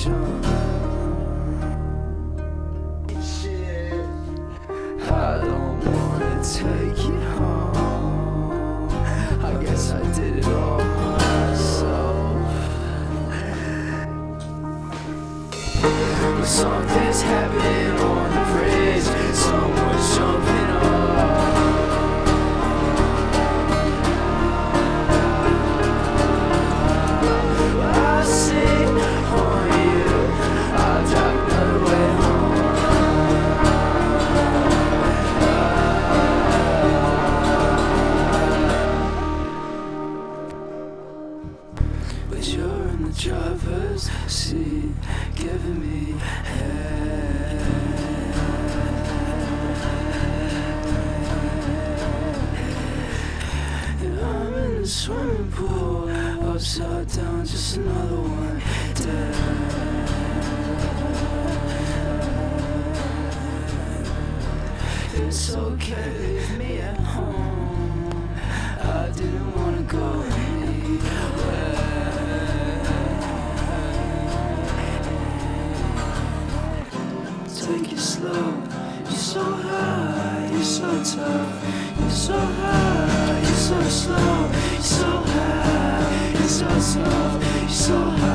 station. I don't wanna take you home. I guess I did it all myself. But something's happening on the bridge. Someone's jumping up. I sit on you. I'll drive another way home. But you're in the driver's seat, giving me head. And I'm in the swimming pool, upside down, just another one dead. It's okay, leave me at home. I didn't wanna go anywhere. Take it slow. You're so high, you're so tough. You're so high, you're so slow. You're so high, you're so tough. You're so high.